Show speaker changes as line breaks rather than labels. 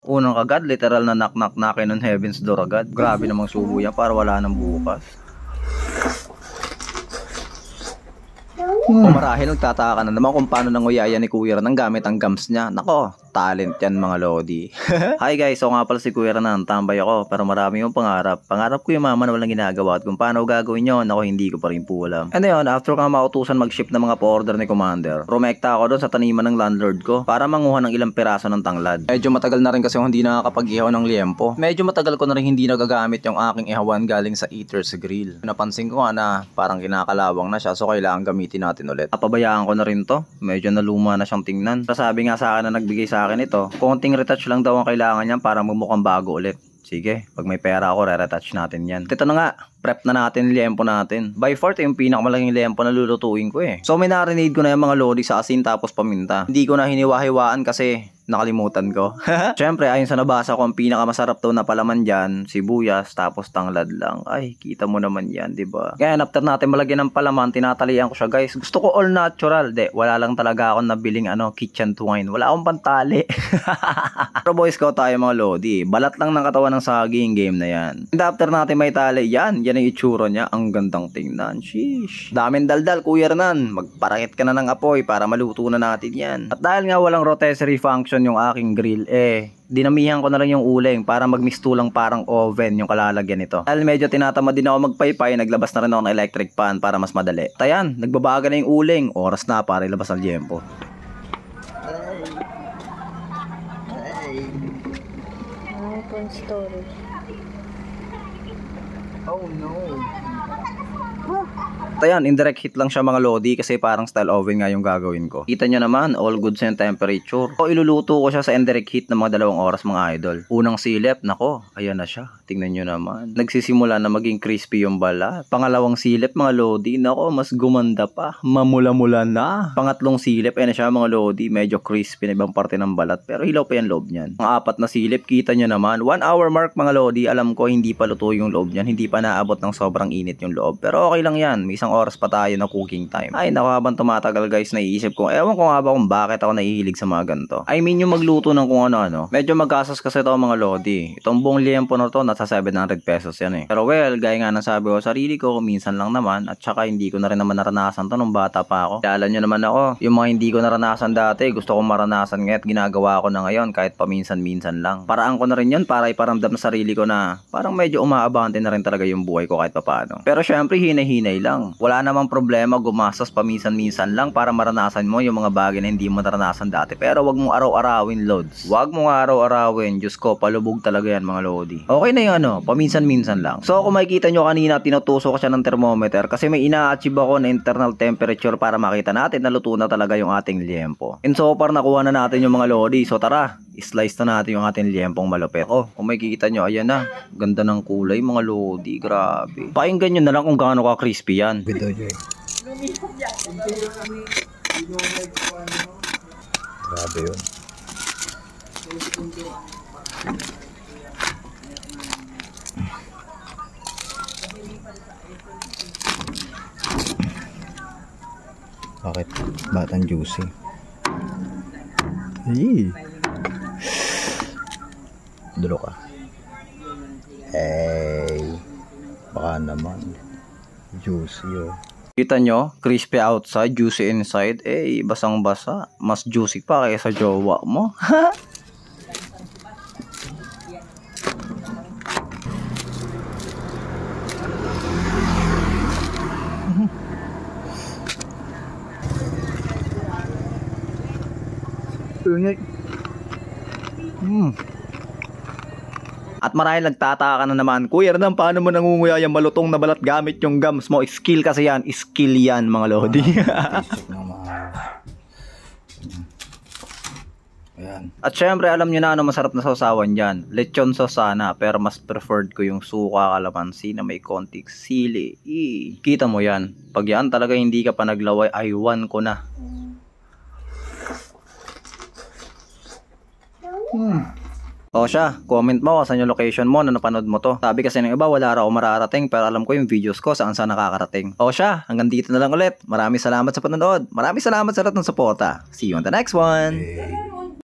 Unang agad, literal na knock-knock nakin ng heaven's door agad. Grabe namang subo yan para wala nang bukas. Kung marahil nagtataka ka na naman kung paano nanguyaya ni Kuya Ran ng gamit ang gums niya. Nako, talent yan mga lodi. Hi guys, so nga pala si Kuya Ran, tambay ako pero marami yung pangarap. Pangarap ko yung mama na walang ginagawa at kung paano gagawin yun, ako hindi ko pa rin po alam. And yun, after ka mautusan mag-ship ng mga pa-order ni Commander, rumekta ako doon sa taniman ng landlord ko para manguha ng ilang piraso ng tanglad. Medyo matagal na rin kasi hindi nakakapag-ihaw ng liempo. Medyo matagal ko na rin hindi nagagamit yung aking ihawan galing sa Eater's Grill. Napansin ko nga na parang kinakalawang na siya so kailangan gamitin natin ulit. Papabayaan ko na rin to. Medyo naluma na siyang tingnan. Sabi nga sa akin na nagbigay sa akin ito, konting retouch lang daw ang kailangan niyan para magmukhang bago ulit. Sige, pag may pera ako, re-retouch natin yan. Ito na nga, prep na natin liempo natin. By far, ito yung pinakamalaking liempo na lulutuin ko eh. So may narinig ko na yung mga lodi sa asin tapos paminta. Hindi ko na hiniwa-hiwaan kasi nakalimutan ko. Siyempre, ayon sa nabasa ko, ang pinakamasarap daw na palaman dyan, sibuyas, tapos tanglad lang. Ay, kita mo naman yan, diba? Kaya after natin malagyan ng palaman, tinatalian ko siya guys. Gusto ko all natural. Wala lang talaga akong nabiling kitchen twine. Wala akong pantali. Pero boys ko tayo mga lodi. Balat lang ng katawan ng saging game na yan. And after natin may tali, yan ang itsura niya. Ang gandang tingnan. Sheesh. Daming daldal, Kuya Renan. Magparakit ka na ng apoy para maluto na natin yan. At dahil nga walang rotisserie function yung aking grill, dinamihan ko na lang yung uling para magmistulang parang oven yung kalalagyan nito. Dahil medyo tinatamad din ako magpaypay, naglabas na rin ako ng electric pan para mas madali. Tayan, nagbabaga na yung uling. Oras na para ilabas ang liempo.
Story.
Oh no. Ayan, indirect heat lang siya mga lodi kasi parang style oven nga yung gagawin ko. Kita nyo naman, all goods and temperature. So iluluto ko siya sa indirect heat ng mga 2 oras mga idol. Unang silip, nako, ayan na siya. Tingnan nyo naman. Nagsisimula na maging crispy yung balat. Pangalawang silip mga lodi, nako, mas gumanda pa. Mamula-mula na. Pangatlong silip, ayan na siya mga lodi. Medyo crispy na ibang parte ng balat pero hilaw pa yung loob niyan. Ang 4 na silip, kita nyo naman. 1 hour mark mga lodi, alam ko hindi pa luto yung loob niyan. Hindi pa naabot ng sobrang init yung loob. Pero okay lang yan. May 1 oras pa tayo na cooking time. Ay, naku, habang tumatagal guys, naiisip ko, ewan ko nga ba kung bakit ako nahihilig sa mga ganito. I mean, yung magluto ng kung ano-ano. Medyo magastos kasi ito mga lodi. Itong buong liempo na to, nasa 700 pesos yan eh. Pero well, gaya nga ng sabi ko, sarili ko, minsan lang naman, at saka hindi ko na rin naman naranasan to nung bata pa ako. Kaya alam nyo naman ako, yung mga hindi ko naranasan dati, gusto kong maranasan ngayon at ginagawa ko na ngayon kahit paminsan-minsan lang. Paraan ko na rin yun para iparamdam sa sarili ko na parang medyo umaabante na rin talaga yung buhay ko kahit papaano. Pero syempre, hinay-hinay lang. Wala namang problema gumastos paminsan-minsan lang para maranasan mo yung mga bagay na hindi mo naranasan dati. Pero wag mong araw-arawin, loads. Wag mong araw-arawin. Diyos ko, palubog talaga yan mga lodi. Okay na yung paminsan-minsan lang. So kung makikita nyo kanina, tinutusok ko siya ng thermometer kasi may ina-achieve ako na internal temperature para makita natin na luto na talaga yung ating liempo. And so far, nakuha na natin yung mga lodi. So tara, slice na natin yung ating liempong malupit. Oh, kung makikita nyo, ayan na. Ganda ng kulay mga lodi. Grabe. Pakinggan nyo na lang kung gaano ka crispy yan. Grabe yun. Bakit? Bakit ang juicy? Hey. Dulo ka. Hey. Baka naman. Juicy oh. Kita nyo, crispy outside, juicy inside. Basang-basa. Mas juicy pa kaysa jowa mo. At marahil nagtataka ka na naman, Kuya Renan, paano mo nangunguya yung malutong na balat gamit yung gums mo? Skill kasi yan. Skill yan mga lodi. Ayan. At syempre, alam nyo na ano masarap na sausawan dyan. Lechon sauce sana, pero mas preferred ko yung suka kalamansi na may konting sili. Kita mo yan. Pag yan talaga hindi ka pa naglaway, aywan ko na. O siya, comment mo saan yung location mo na napanood mo to. Sabi kasi ng iba wala raw mararating pero alam ko yung videos ko saan nakakarating. O siya, hanggang dito na lang ulit. Maraming salamat sa panonood. Maraming salamat sa lahat ng suporta. See you on the next one.